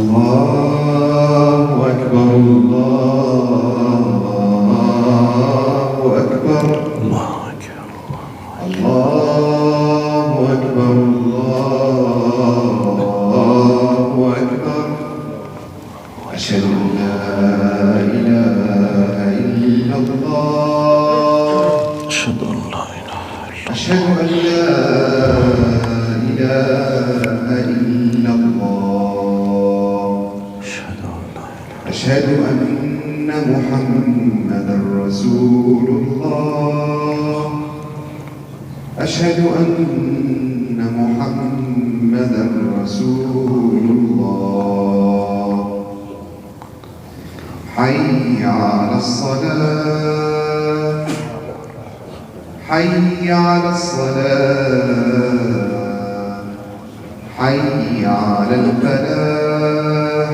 الله أكبر الله أكبر الله أكبر الله أكبر أشهد أن لا إله إلا الله أشهد أن لا إله إلا الله أشهد أن محمدًا رسول الله أشهد أن محمدًا رسول الله حي على الصلاة حي على الصلاة حي على الفلاح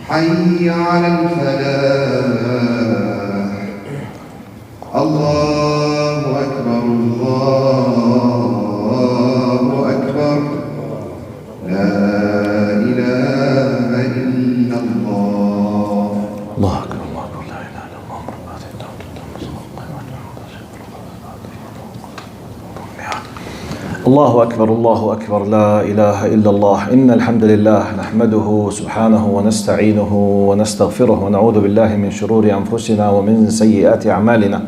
حي على الفلاح الله أكبر الله أكبر لا إله إلا الله الله أكبر لا إله إلا الله الله أكبر الله أكبر لا إله إلا الله إن الحمد لله نحمده سبحانه ونستعينه ونستغفره ونعوذ بالله من شرور أنفسنا ومن سيئات أعمالنا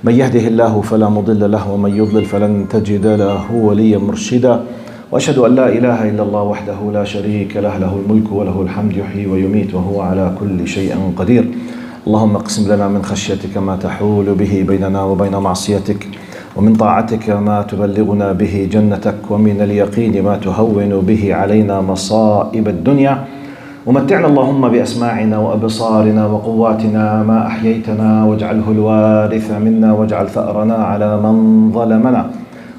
من يهده الله فلا مضل له ومن يضلل فلن تجد له وليا مرشدا وأشهد أن لا إله إلا الله وحده لا شريك له له الملك وله الحمد يحيي ويميت وهو على كل شيء قدير اللهم اقسم لنا من خشيتك ما تحول به بيننا وبين معصيتك ومن طاعتك ما تبلغنا به جنتك ومن اليقين ما تهون به علينا مصائب الدنيا ومتعنا اللهم بأسماعنا وأبصارنا وقواتنا ما أحييتنا واجعله الوارث منا واجعل ثأرنا على من ظلمنا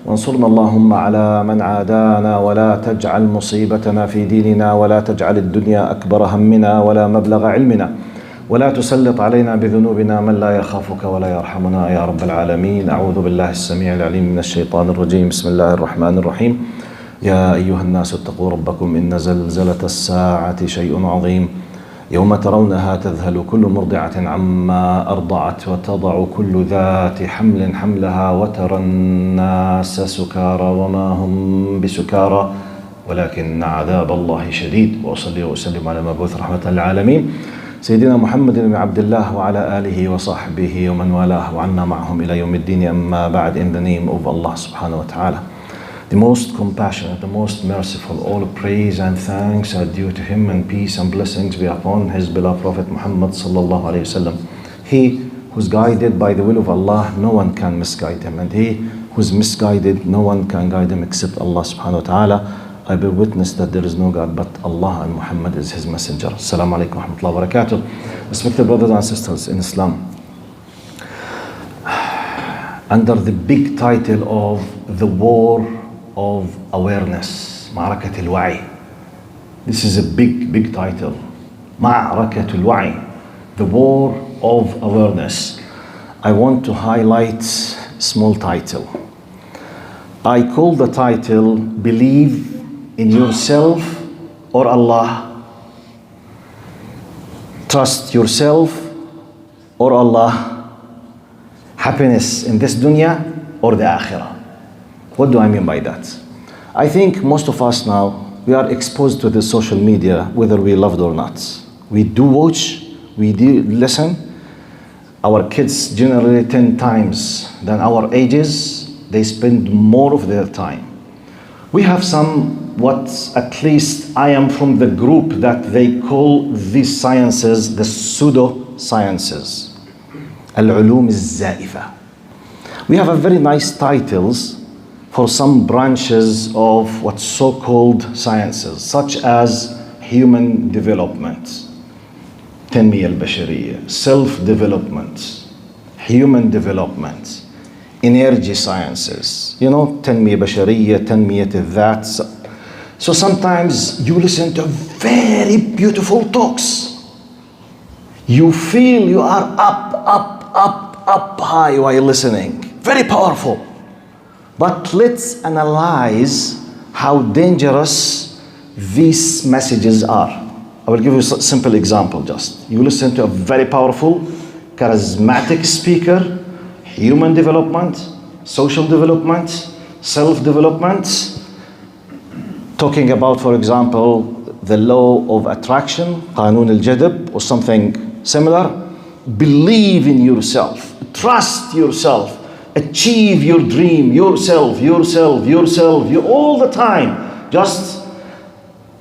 وانصرنا اللهم على من عادانا ولا تجعل مصيبتنا في ديننا ولا تجعل الدنيا أكبر همنا ولا مبلغ علمنا ولا تسلط علينا بذنوبنا من لا يخافك ولا يرحمنا يا رب العالمين أعوذ بالله السميع العليم من الشيطان الرجيم بسم الله الرحمن الرحيم يا أيها الناس اتقوا ربكم إن زلزلة الساعة شيء عظيم يوم ترونها تذهل كل مرضعة عما أرضعت وتضع كل ذات حمل حملها وترى الناس سكارى وما هم بسكارى ولكن عذاب الله شديد وأصلي وأسلم على مبعوث رحمة للعالمين سيدنا محمد بن عبد الله وعلى آله وصحبه ومن والاه وعنا معهم إلى يوم الدين أما بعد in the name of Allah subhanahu wa ta'ala the most compassionate, the most merciful, all praise and thanks are due to him and peace and blessings be upon his beloved Prophet Muhammad sallallahu alayhi wasallam. He who's guided by the will of Allah, no one can misguide him, and he who's misguided, no one can guide him except Allah subhanahu wa ta'ala. I bear witness that there is no God but Allah and Muhammad is his messenger. Assalamu alaikum wa rahmatullahi wa barakatuh. Respected brothers and sisters in Islam, under the big title of the war of awareness, معركة الوعي. This is a big title. معركة الوعي, the war of awareness. I want to highlight a small title. I call the title Believe in Yourself or Allah. Trust yourself or Allah. Happiness in this dunya or the akhirah. What do I mean by that? I think most of us now, we are exposed to the social media whether we love it or not. We do watch, we do listen. Our kids generally 10 times than our ages, they spend more of their time. We have at least I am from the group that they call these sciences the pseudo-sciences. Al-ulum al-zaifa. We have a very nice titles for some branches of what's so-called sciences, such as human development, تنمية البشرية, self-development, human development, energy sciences, تنمية بشرية, تنمية الذات. So sometimes you listen to very beautiful talks. You feel you are up high while listening. Very powerful. But let's analyze how dangerous these messages are. I will give you a simple example just. You listen to a very powerful, charismatic speaker, human development, social development, self-development, talking about, for example, the law of attraction, قانون الجذب, or something similar. Believe in yourself, trust yourself, achieve your dream, yourself, you all the time. Just,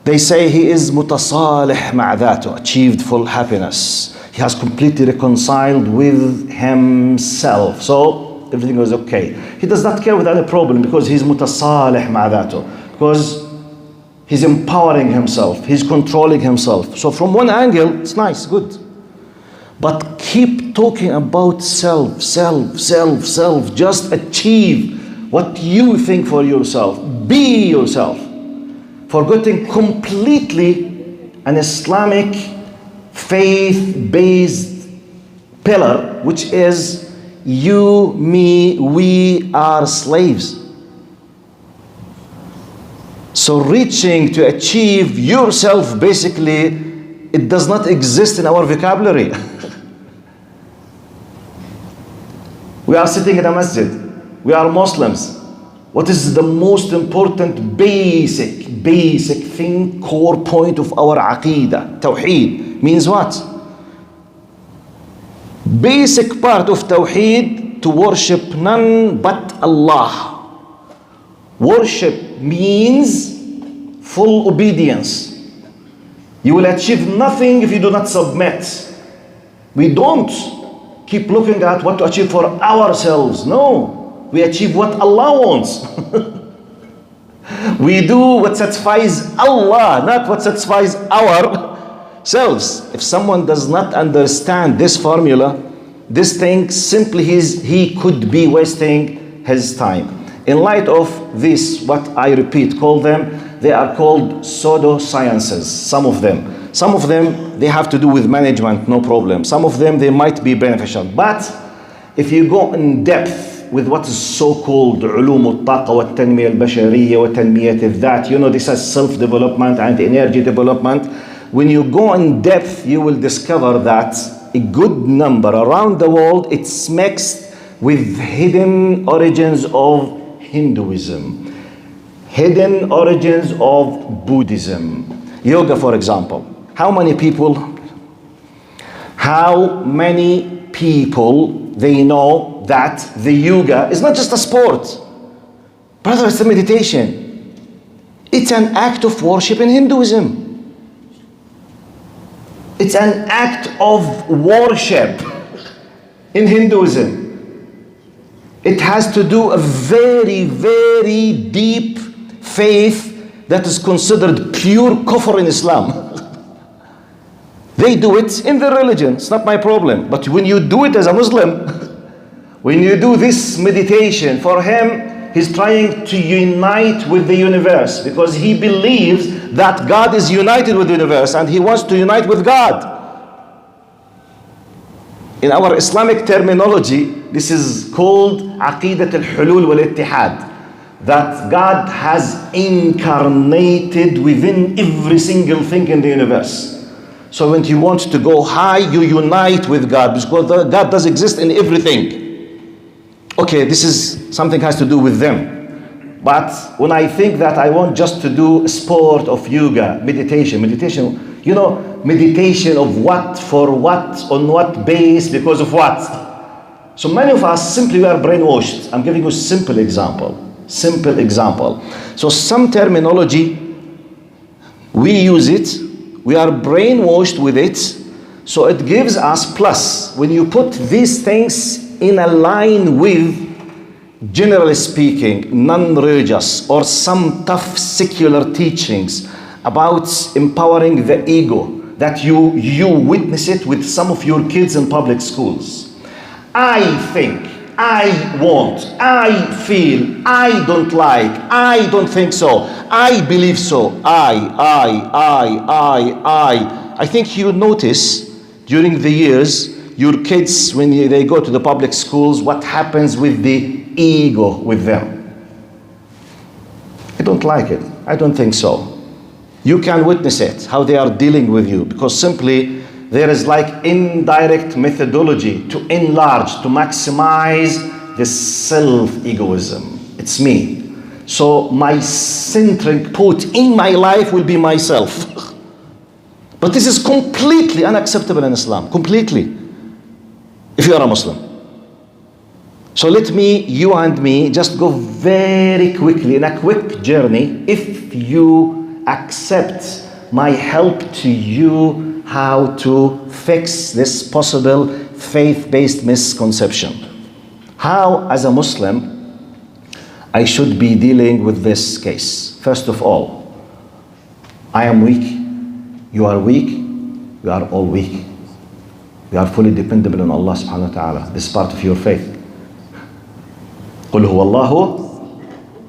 they say he is متصالح مع ذاته, achieved full happiness. He has completely reconciled with himself. So everything was okay. He does not care with any problem because he's متصالح مع ذاته. Because he's empowering himself, he's controlling himself. So from one angle, it's nice, good. But keep talking about self. Just achieve what you think for yourself. Be yourself. Forgetting completely an Islamic faith-based pillar, which is you, me, we are slaves. So reaching to achieve yourself, basically, it does not exist in our vocabulary. We are sitting in a masjid. We are Muslims. What is the most important basic thing, core point of our aqidah? Tawheed means what? Basic part of Tawheed, to worship none but Allah. Worship means full obedience. You will achieve nothing if you do not submit. We don't keep looking at what to achieve for ourselves. No, we achieve what Allah wants. We do what satisfies Allah, not what satisfies ourselves. If someone does not understand this formula, this thing, simply he could be wasting his time. In light of this, what I repeat, call them, they are called pseudosciences, some of them. Some of them, they have to do with management, no problem. Some of them, they might be beneficial. But if you go in depth with what is so-called علوم الطاقة والتنمية البشرية وتنمية الذات, you know, this is self-development and energy development. When you go in depth, you will discover that a good number around the world, it's mixed with hidden origins of Hinduism, hidden origins of Buddhism. Yoga, for example. How many people they know that the yoga is not just a sport? Brother, it's a meditation. It's an act of worship in Hinduism. It's an act of worship in Hinduism. It has to do a very, very deep faith that is considered pure kufr in Islam. They do it in their religion, it's not my problem. But when you do it as a Muslim, when you do this meditation, for him, he's trying to unite with the universe because he believes that God is united with the universe and he wants to unite with God. In our Islamic terminology, this is called عقيدة الحلول والاتحاد. That God has incarnated within every single thing in the universe. So when you want to go high, you unite with God because God does exist in everything. Okay, this is something has to do with them. But when I think that I want just to do a sport of yoga, meditation, you know, meditation of what, for what, on what base, because of what? So many of us simply are brainwashed. I'm giving you a simple example. So some terminology, we use it, we are brainwashed with it, so it gives us plus. When you put these things in a line with, generally speaking, non-religious or some tough secular teachings about empowering the ego, that you witness it with some of your kids in public schools. I think, I want, I feel, I don't like, I don't think so, I believe so, I think you notice during the years, your kids, when they go to the public schools, what happens with the ego with them. I don't like it, I don't think so. You can witness it, how they are dealing with you, because simply there is like indirect methodology to enlarge, to maximize the self-egoism. It's me. So my centric point in my life will be myself. But this is completely unacceptable in Islam, completely, if you are a Muslim. So let me, you and me, just go very quickly in a quick journey. If you accept my help to you how to fix this possible faith-based misconception. How, as a Muslim, I should be dealing with this case. First of all, I am weak. You are weak. We are all weak. We are fully dependable on Allah subhanahu wa ta'ala. This is part of your faith. قل هو الله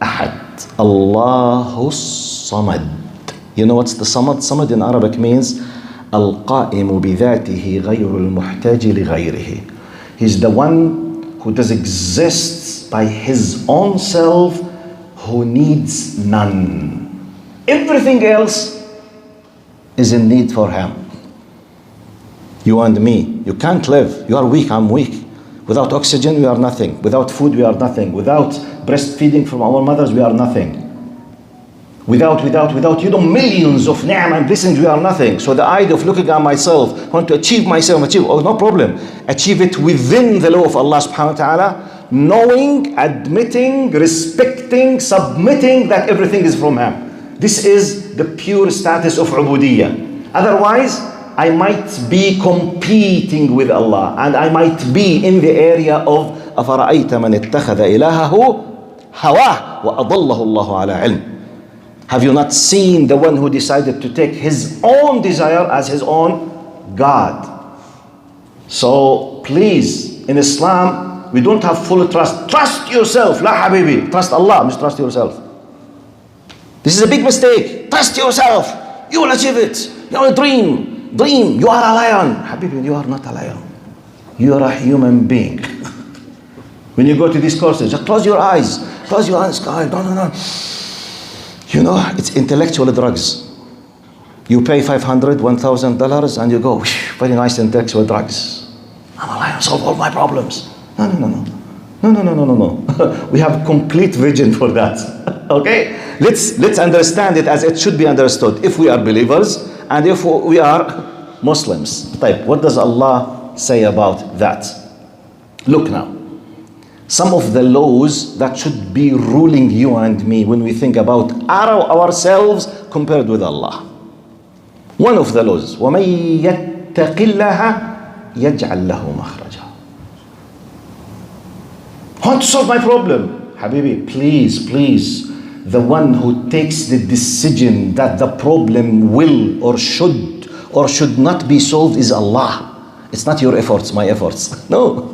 أحد الله الصمد. You know what's the samad? Samad in Arabic means القائم بذاته غير المحتاج لغيره. He's the one who does exist by his own self, who needs none. Everything else is in need for him. You and me, you can't live. You are weak, I'm weak. Without oxygen, we are nothing. Without food, we are nothing. Without breastfeeding from our mothers, we are nothing. Without, millions of ni'am and blessings, we are nothing. So the idea of looking at myself, want to achieve myself, no problem. Achieve it within the law of Allah subhanahu wa ta'ala, knowing, admitting, respecting, submitting that everything is from Him. This is the pure status of ubudiyyah. Otherwise, I might be competing with Allah, and I might be in the area of أَفَرَأَيْتَ مَنِ اتَّخَذَ إِلَهَهُ هَوَاهُ وَأَضَلَّهُ اللَّهُ عَلَى عِلْمٍ. Have you not seen the one who decided to take his own desire as his own God? So please, in Islam, we don't have full trust. Trust yourself, la habibi. Trust Allah, must trust yourself. This is a big mistake. Trust yourself. You will achieve it. You will dream. Dream. You are a lion. Habibi, you are not a lion. You are a human being. When you go to these courses, just close your eyes. Close your eyes. No. You know, it's intellectual drugs. You pay $500, $1,000 and you go, very nice intellectual drugs. I'm a lion, solve all my problems. No. We have complete vision for that. Okay? Let's understand it as it should be understood. If we are believers and if we are Muslims. What does Allah say about that? Look now. Some of the laws that should be ruling you and me when we think about ourselves compared with Allah. One of the laws, وَمَن يَتَّقِ اللَّهَ يَجْعَلْ لَهُ مَخْرَجًا. I want to solve my problem. Habibi, please. The one who takes the decision that the problem will or should not be solved is Allah. It's not your efforts, my efforts. No.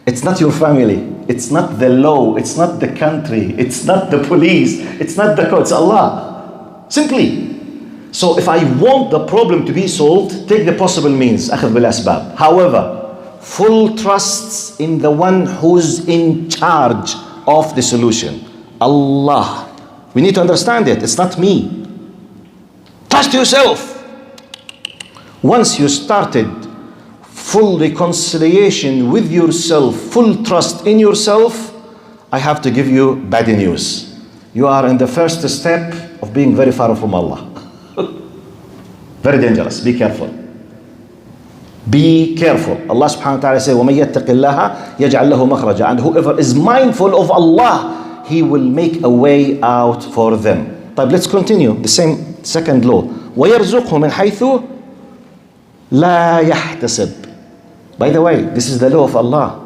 It's not your family. It's not the law. It's not the country. It's not the police. It's not the court. It's Allah. Simply. So if I want the problem to be solved, take the possible means. أخذ بالأسباب. However, full trust in the one who's in charge of the solution. Allah. We need to understand it. It's not me. Trust yourself. Once you started full reconciliation with yourself, full trust in yourself, I have to give you bad news. You are in the first step of being very far from Allah. Very dangerous. Be careful. Be careful. Allah subhanahu wa ta'ala says, وَمَن يَتَّقِ اللَّهَ يَجْعَلْ لَهُ مَخْرَجًا. And whoever is mindful of Allah, He will make a way out for them. Let's continue. The same second law. وَيَرْزُقْهُ مِنْ حَيْثُ لَا يَحْتَسِبْ. By the way, this is the law of Allah.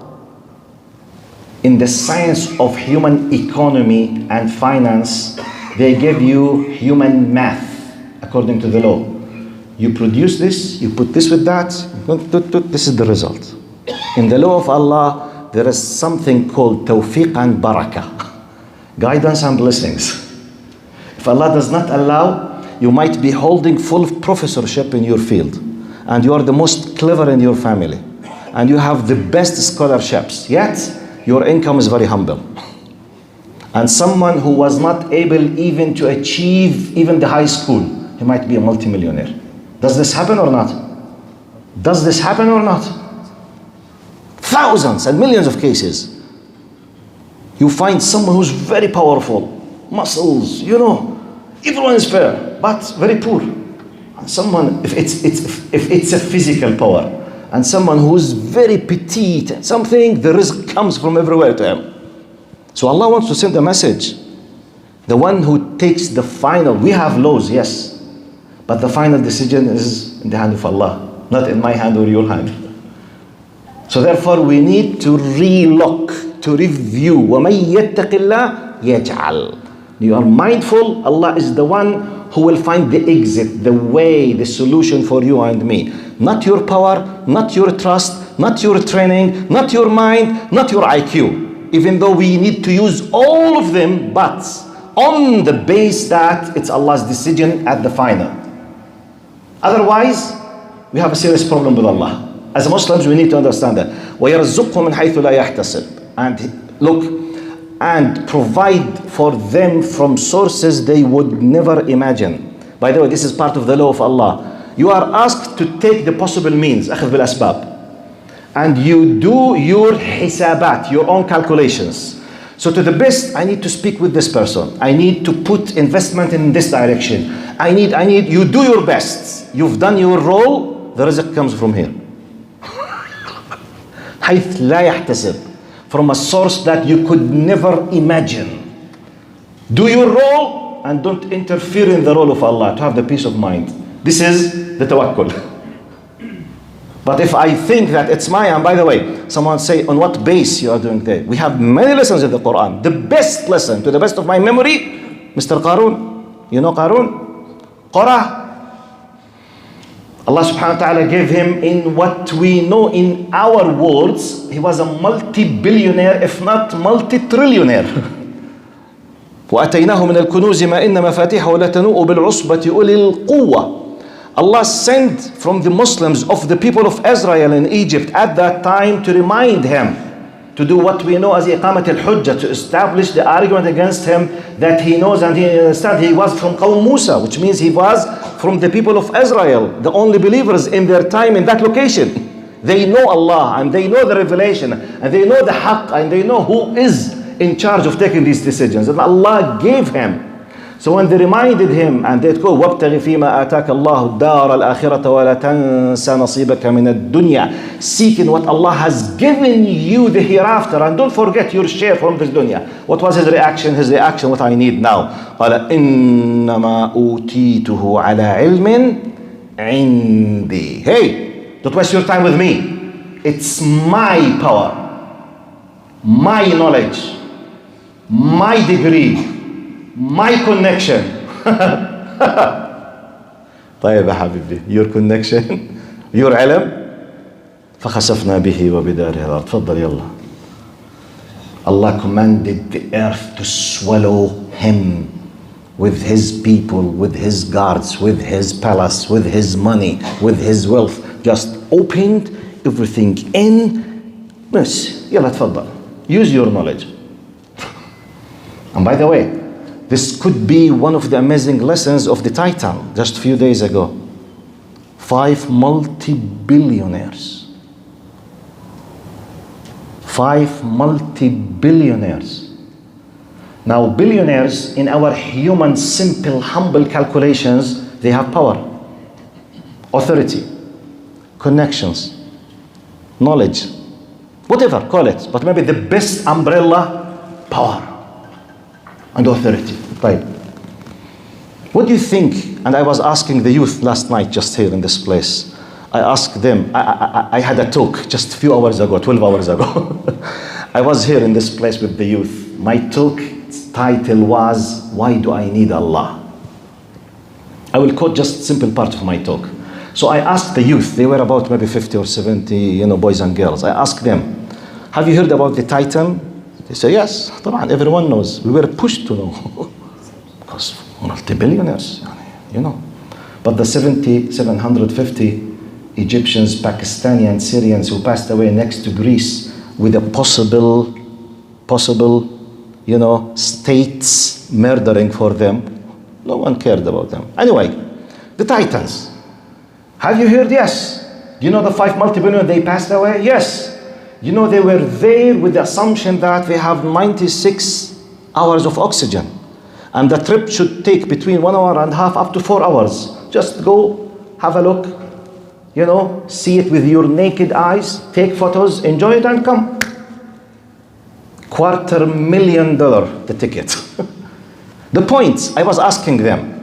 In the science of human economy and finance, they give you human math according to the law. You produce this, you put this with that, this is the result. In the law of Allah, there is something called tawfiq and barakah, guidance and blessings. If Allah does not allow, you might be holding full professorship in your field, and you are the most clever in your family, and you have the best scholarships, yet your income is very humble. And someone who was not able even to achieve even the high school, he might be a multimillionaire. Does this happen or not? Does this happen or not? Thousands and millions of cases. You find someone who's very powerful, muscles, everyone is fair, but very poor. Someone, if it's a physical power, and someone who's very petite and something, the rizq comes from everywhere to him. So Allah wants to send a message. The one who takes the final, we have laws, yes, but the final decision is in the hand of Allah, not in my hand or your hand. So therefore we need to relook, to review. وَمَن يَتَّقِ اللَّهَ يَجْعَلْ. You are mindful, Allah is the one who will find the exit, the way, the solution for you and me. Not your power, not your trust, not your training, not your mind, not your IQ. Even though we need to use all of them, but on the base that it's Allah's decision at the final. Otherwise, we have a serious problem with Allah. As Muslims, we need to understand that. وَيَرْزُقْهُ مِنْ حَيْثُ لَا يَحْتَسِبْ. And look, and provide for them from sources they would never imagine. By the way, this is part of the law of Allah. You are asked to take the possible means, أخذ بالأسباب, and you do your hisabat, your own calculations. So to the best, I need to speak with this person. I need to put investment in this direction. I need, you do your best. You've done your role, the rizq comes from here. حيث لا يحتسب. From a source that you could never imagine. Do your role and don't interfere in the role of Allah to have the peace of mind. This is the tawakkul. But if I think that it's mine, and by the way, someone say, on what base you are doing that? We have many lessons in the Quran. The best lesson, to the best of my memory, Mr. Qarun. You know Qarun? Qorah. Allah subhanahu wa ta'ala gave him, in what we know in our words, he was a multi-billionaire, if not multi-trillionaire. وَأَتَيْنَاهُ مِنَ الْكُنُوزِ مَا إِنَّ مَفَاتِحَهُ لَتَنُوءُ بِالْعُصْبَةِ أُولِي الْقُوَّةِ. Allah sent from the Muslims of the people of Israel in Egypt at that time to remind him to do what we know as iqamat al-hujjah, to establish the argument against him that he knows and he understands. He was from Qawm Musa, which means he was from the people of Israel, the only believers in their time in that location. They know Allah and they know the revelation and they know the haqq and they know who is in charge of taking these decisions. And Allah gave him. So when they reminded him and they'd go, وَابْتَغِ فِي مَا آتَاكَ اللَّهُ الدَّارَ الْآخِرَةَ وَلَا تَنْسَ نَصِيبَكَ مِنَ الدُّنْيَا. Seeking what Allah has given you the hereafter, and don't forget your share from this dunya. What was his reaction? His reaction, what I need now. قَالَ إِنَّمَا أُوتِيتُهُ عَلَى عِلْمٍ عِنْدِي. Hey, don't waste your time with me. It's my power, my knowledge, my degree, my connection. طيب يا حبيبي, your connection, your علم. فخسفنا به وبداره الأرض. تفضل يلا. Allah commanded the earth to swallow him with his people, with his guards, with his palace, with his money, with his wealth. Just opened everything in. Yes, يلا تفضل. Use your knowledge. And by the way, this could be one of the amazing lessons of the title just a few days ago. 5 multi-billionaires. 5 multi-billionaires. Now, billionaires, in our human, simple, humble calculations, they have power, authority, connections, knowledge, whatever, call it. But maybe the best umbrella, power and authority. Right. What do you think? And I was asking the youth last night just here in this place. I asked them, I had a talk just a few hours ago, 12 hours ago. I was here in this place with the youth. My talk title was, why do I need Allah? I will quote just a simple part of my talk. So I asked the youth, they were about maybe 50 or 70, boys and girls. I asked them, have you heard about the Titan? They say, yes, طبعا, everyone knows. We were pushed to know. Because multi-billionaires, But the 750 Egyptians, Pakistani and Syrians who passed away next to Greece with a possible, states murdering for them, no one cared about them. Anyway, The Titans. Have you heard? Yes. You know the 5 multi-billion, they passed away? Yes. You know they were there with the assumption that we have 96 hours of oxygen. And the trip should take between 1 hour and a half up to 4 hours. Just go, have a look, see it with your naked eyes, take photos, enjoy it and come. $250,000 the ticket. The point, I was asking them.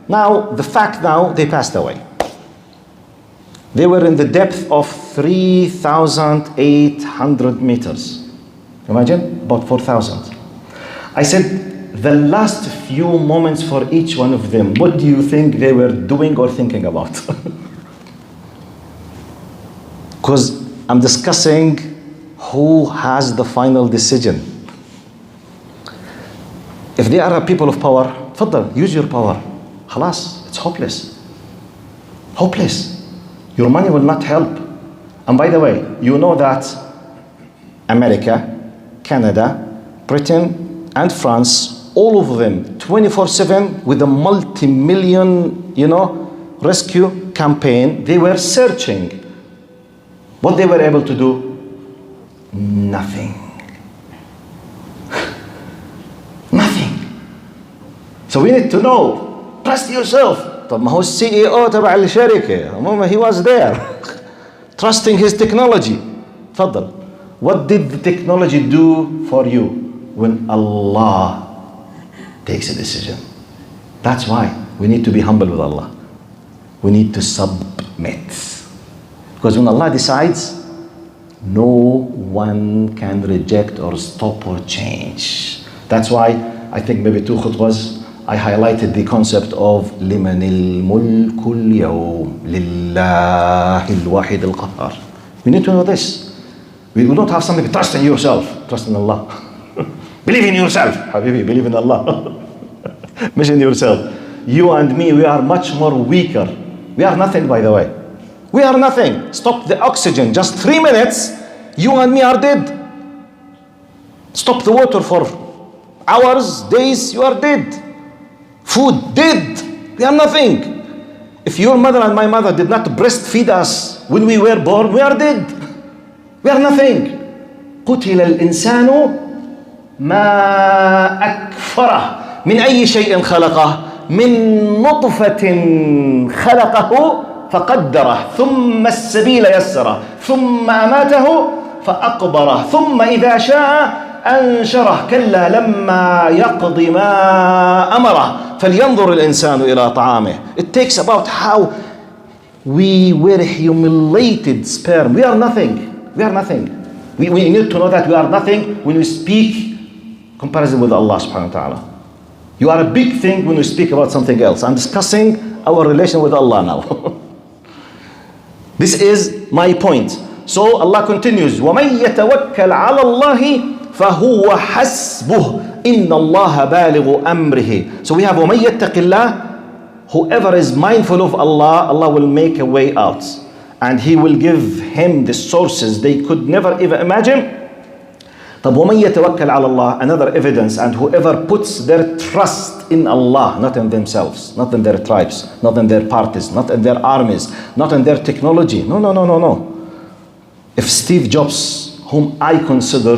Now, the fact now, they passed away. They were in the depth of 3,800 meters. Imagine, about 4,000. I said, the last few moments for each one of them, what do you think they were doing or thinking about? Because I'm discussing who has the final decision. If they are a people of power, تفضل, use your power. خلاص, it's hopeless. Hopeless. Your money will not help. And by the way, you know that America, Canada, Britain, and France, all of them 24/7 with a multi-million, rescue campaign, they were searching. What they were able to do? Nothing. Nothing. So we need to know, trust yourself. طب ما هو CEO تبع الشركة, he was there. Trusting his technology. تفضل. What did the technology do for you when Allah takes a decision? That's why we need to be humble with Allah. We need to submit. Because when Allah decides, no one can reject or stop or change. That's why I think maybe 2 khutbahs I highlighted the concept of لمن الملك اليوم لله الواحد القهار. We need to know this. We don't have something, trust in yourself, trust in Allah. Believe in yourself, Habibi, believe in Allah. Mission yourself. You and me, we are much more weaker. We are nothing, by the way. We are nothing. Stop the oxygen, just 3 minutes, you and me are dead. Stop the water for hours, days, you are dead. Food, dead. We are nothing. If your mother and my mother did not breastfeed us when we were born, we are dead. We are nothing. قتل الإنسان ما أكفره من أي شيء خلقه من نطفة خلقه فقدره ثم السبيل يسره ثم أماته فأقبره ثم إذا شاء أنشره كلا لما يقض ما أمره فلينظر الإنسان إلى طعامه. It takes about how we were humiliated sperm. We are nothing. We are nothing. We need to know that we are nothing when we speak comparison with Allah subhanahu wa ta'ala. You are a big thing when we speak about something else. I'm discussing our relation with Allah now. This is my point. So Allah continues, وَمَنْ يَتَوَكَّلْ عَلَى اللَّهِ فَهُوَ حَسْبُهُ إِنَّ اللَّهَ بَالِغُ أَمْرِهِ. So we have وَمَنْ يَتَّقِ اللَّهِ. Whoever is mindful of Allah, Allah will make a way out. And He will give him the sources they could never even imagine. طب ومن يتوكل على الله, another evidence, and whoever puts their trust in Allah, not in themselves, not in their tribes, not in their parties, not in their armies, not in their technology. No. If Steve Jobs, whom I consider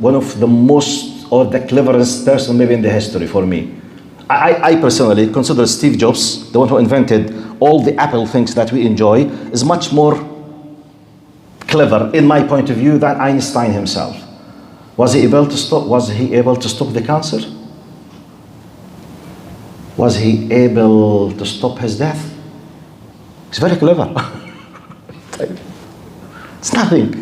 one of the most or the cleverest person maybe in the history for me, I personally consider Steve Jobs, the one who invented all the Apple things that we enjoy, is much more clever in my point of view than Einstein himself. Was he able to stop the cancer? Was he able to stop his death? He's very clever. It's nothing.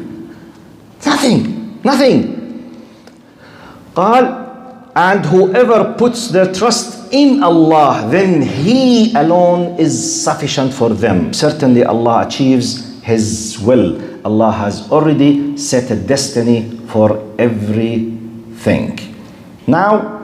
قال, and whoever puts their trust in Allah, then He alone is sufficient for them. Certainly Allah achieves His will. Allah has already set a destiny for everything. Now,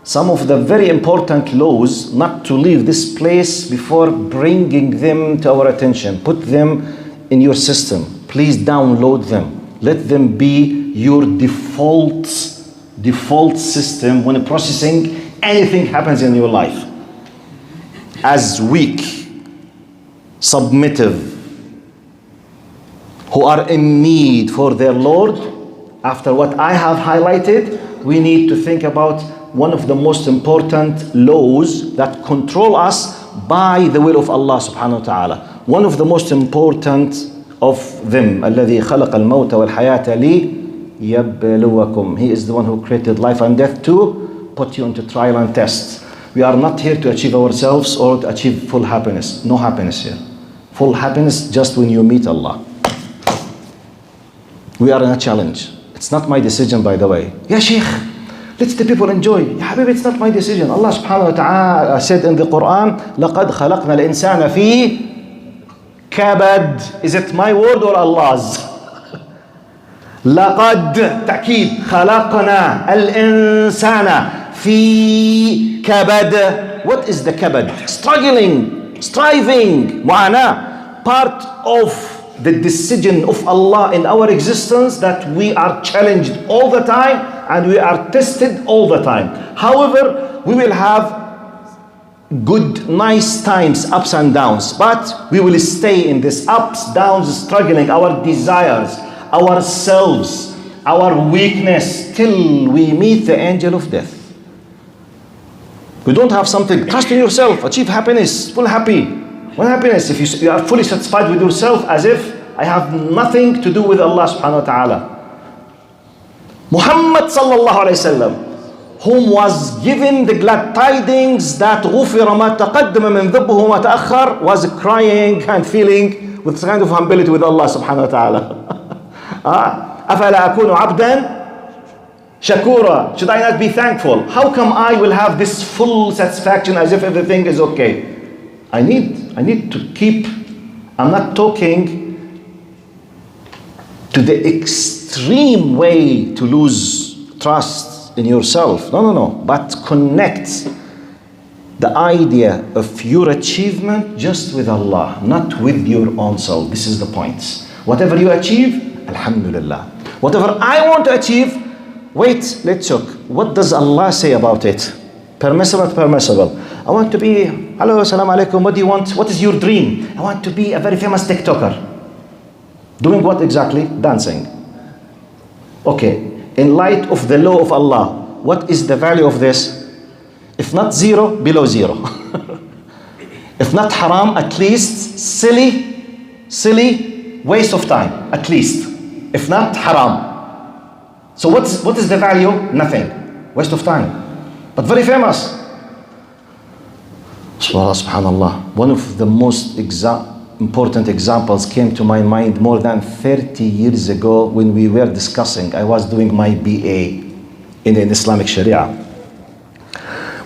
some of the very important laws not to leave this place before bringing them to our attention. Put them in your system. Please download them. Let them be your default system when processing anything happens in your life. As weak submissive, who are in need for their Lord, after what I have highlighted, we need to think about one of the most important laws that control us by the will of Allah subhanahu wa ta'ala. One of the most important of them, الذي خلق الموت والحياة ليبلوكم. He is the one who created life and death to put you into trial and test. We are not here to achieve ourselves or to achieve full happiness. No happiness here. Full happiness just when you meet Allah. We are in a challenge. It's not my decision, by the way. Ya Sheikh, let the people enjoy. Ya Habib, it's not my decision. Allah subhanahu wa ta'ala said in the Quran, لَقَدْ خَلَقْنَا الْإِنسَانَ فِي كَبَدٍ. Is it my word or Allah's? لَقَدْ تأكيد خَلَقْنَا الْإِنسَانَ فِي كَبَدٍ. What is the kabad? Struggling, striving, mu'ana. Part of the decision of Allah in our existence that we are challenged all the time and we are tested all the time. However, we will have good, nice times, ups and downs, but we will stay in this ups, downs, struggling, our desires, ourselves, our weakness, till we meet the angel of death. We don't have something, trust in yourself, achieve happiness, full happy. What happiness? If you are fully satisfied with yourself, as if I have nothing to do with Allah subhanahu wa ta'ala. Muhammad sallallahu alayhi wasallam, whom was given the glad tidings that غُفِرَ مَا تَقَدَّمَ مِنْ ذَنْبِهِ وَمَا تَأَخَّرَ, was crying and feeling with kind of humility with Allah subhanahu wa ta'ala. أَفَلَا أَكُونُ عَبْدًا شَكُورًا. Should I not be thankful? How come I will have this full satisfaction as if everything is okay? I need to keep, I'm not talking to the extreme way to lose trust in yourself. No. But connect the idea of your achievement just with Allah, not with your own self. This is the point. Whatever you achieve, alhamdulillah. Whatever I want to achieve, wait, let's look. What does Allah say about it? Permissible, permissible. I want to be, hello, assalamu alaikum, what do you want? What is your dream? I want to be a very famous TikToker. Doing what exactly? Dancing. Okay, in light of the law of Allah, what is the value of this? If not zero, below zero. If not haram, at least silly waste of time, at least. If not haram. So what is the value? Nothing. Waste of time. But very famous. Subhanallah. One of the most important examples came to my mind more than 30 years ago when we were discussing. I was doing my BA in Islamic Sharia.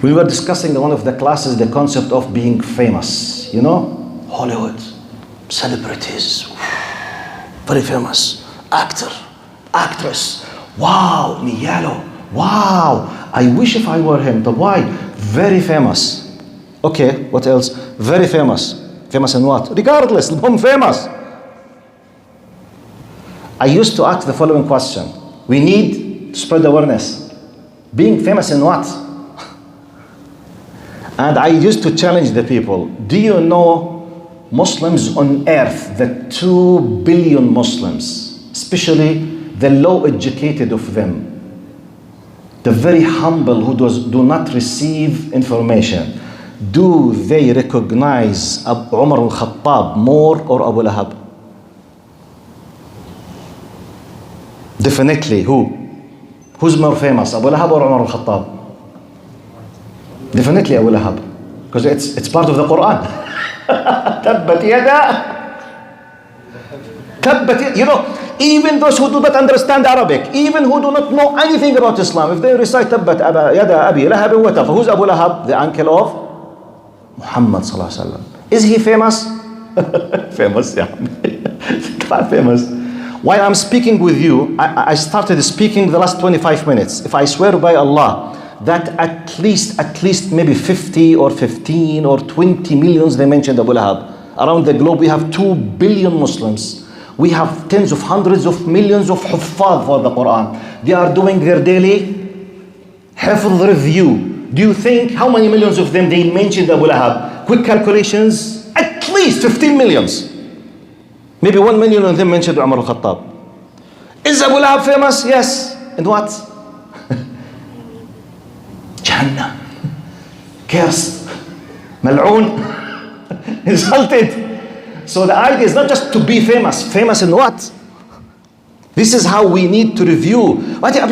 We were discussing in one of the classes the concept of being famous. You know, Hollywood, celebrities, very famous, actor, actress. Wow, Miyalo. Wow, I wish if I were him. But why? Very famous. Okay, what else? Very famous. Famous in what? Regardless, I'm famous. I used to ask the following question. We need to spread awareness. Being famous in what? And I used to challenge the people. Do you know Muslims on earth, the 2 billion Muslims, especially the low educated of them, the very humble who do not receive information, do they recognize Umar al-Khattab more or Abu Lahab? Definitely, who? Who's more famous, Abu Lahab or Umar al-Khattab? Definitely Abu Lahab, because it's part of the Quran. Tabbat yada. Tabbat yada. You know, even those who do not understand Arabic, even who do not know anything about Islam, if they recite Tabbat yada Abi Lahab wa tab, who's Abu Lahab? The uncle of Muhammad sallallahu alaihi wasallam. Is he famous? Famous, yeah. Quite famous. While I'm speaking with you, I started speaking the last 25 minutes. If I swear by Allah that at least maybe 50 or 15 or 20 millions, they mentioned Abu Lahab. Around the globe, we have 2 billion Muslims. We have tens of hundreds of millions of huffaz for the Quran. They are doing their daily hifz review. Do you think how many millions of them they mentioned Abu Lahab? Quick calculations, at least 15 millions. Maybe 1 million of them mentioned Umar al-Khattab. Is Abu Lahab famous? Yes. And what? Jahannam. Cursed. Mal'oon. Insulted. So the idea is not just to be famous. Famous in what? This is how we need to review.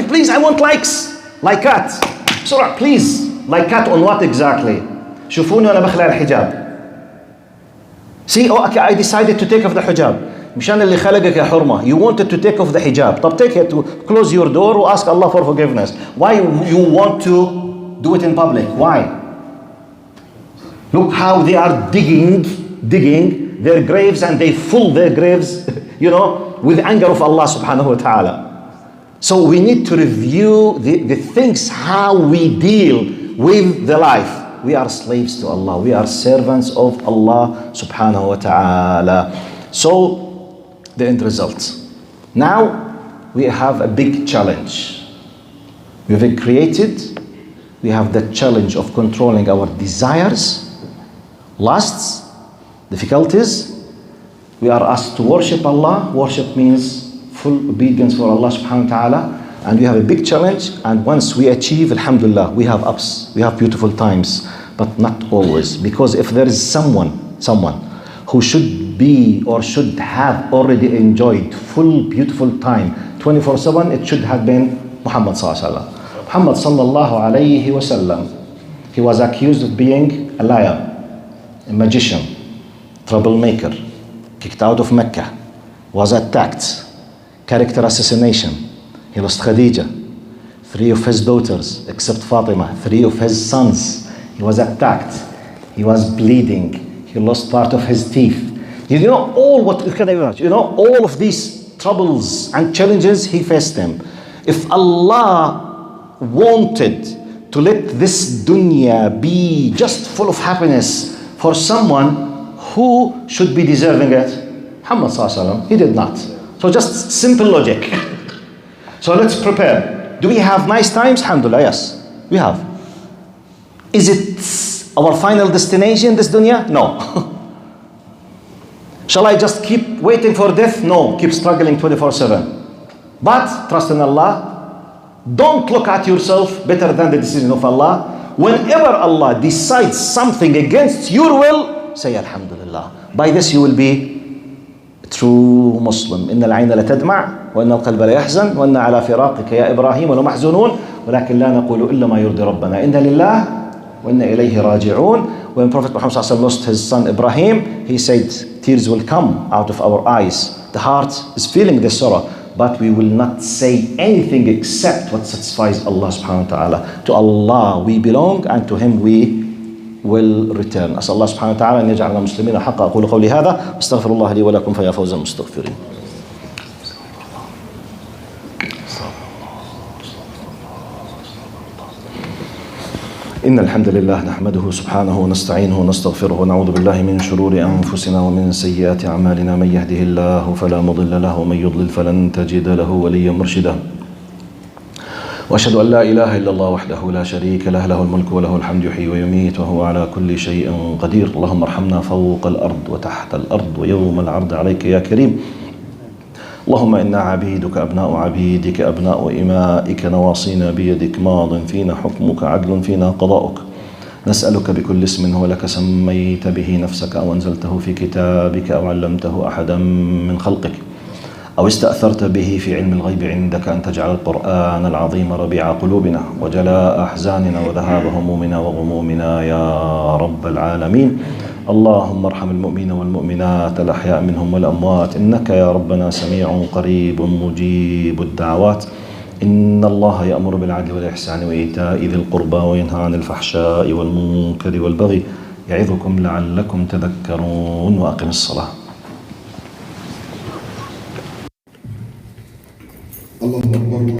Please, I want likes. Like cat. بسرعة, please. Like cat on what exactly? شوفوني وأنا بخلع الحجاب. See, okay, I decided to take off the hijab. مشان اللي خلقك يا حرمة. You wanted to take off the hijab. طب take it to close your door or ask Allah for forgiveness. Why you want to do it in public? Why? Look how they are digging their graves, and they fill their graves, with anger of Allah subhanahu wa ta'ala. So we need to review the things, how we deal with the life. We are slaves to Allah. We are servants of Allah subhanahu wa ta'ala. So the end result. Now we have a big challenge. We have the challenge of controlling our desires, lusts, difficulties. We are asked to worship Allah. Worship means full obedience for Allah subhanahu wa ta'ala. And we have a big challenge. And once we achieve, alhamdulillah, we have ups, we have beautiful times, but not always. Because if there is someone who should be or should have already enjoyed full beautiful time 24/7, it should have been Muhammad sallallahu alaihi wasallam. Muhammad sallallahu alaihi wasallam. He was accused of being a liar, a magician, troublemaker, kicked out of Mecca, was attacked, character assassination. He lost Khadija, 3 of his daughters except Fatima, 3 of his sons. He was attacked, he was bleeding, he lost part of his teeth. All of these troubles and challenges, he faced them. If Allah wanted to let this dunya be just full of happiness for someone, who should be deserving it? Muhammad sallallahu alaihi wasallam. He did not. So just simple logic. So let's prepare. Do we have nice times? Alhamdulillah, yes, we have. Is it our final destination, this dunya? No. Shall I just keep waiting for death? No, keep struggling 24/7. But trust in Allah. Don't look at yourself better than the decision of Allah. Whenever Allah decides something against your will, say Alhamdulillah. By this you will be a true Muslim. إن العين لتدمع وإن القلب ليحزن وإن على فراقك يا إبراهيم لمحزونون ولكن لا نقول إلا ما يرضي ربنا إن لله وإن إليه راجعون. When Prophet Muhammad lost his son Ibrahim, he said, tears will come out of our eyes. The heart is feeling the sorrow, but we will not say anything except what satisfies Allah subhanahu wa ta'ala. To Allah we belong, and to Him we will return. أسأل الله سبحانه وتعالى أن يجعلنا مسلمين حقا. أقول قولي هذا واستغفر الله لي ولكم فيا فوز المستغفرين. إن الحمد لله نحمده سبحانه ونستعينه ونستغفره ونعوذ بالله من شرور أنفسنا ومن سيئات أعمالنا. من يهده الله فلا مضل له ومن يضلل فلن تجد له وليا مرشدا. وأشهد أن لا إله إلا الله وحده لا شريك له، له الملك وله الحمد يحيي ويميت وهو على كل شيء قدير. اللهم ارحمنا فوق الأرض وتحت الأرض ويوم العرض عليك يا كريم. اللهم إنا عبيدك أبناء عبيدك أبناء إمائك نواصينا بيدك ماض فينا حكمك عدل فينا قضاؤك. نسألك بكل اسم هو لك سميت به نفسك أو أنزلته في كتابك أو علمته أحدا من خلقك أو استأثرت به في علم الغيب عندك أن تجعل القرآن العظيم ربيع قلوبنا وجلاء أحزاننا وذهاب همومنا وغمومنا يا رب العالمين. اللهم ارحم المؤمنين والمؤمنات الأحياء منهم والأموات إنك يا ربنا سميع قريب مجيب الدعوات. إن الله يأمر بالعدل والإحسان وإيتاء ذي القربى وينهى عن الفحشاء والمنكر والبغي يعظكم لعلكم تذكرون. وأقم الصلاة. الله أكبر.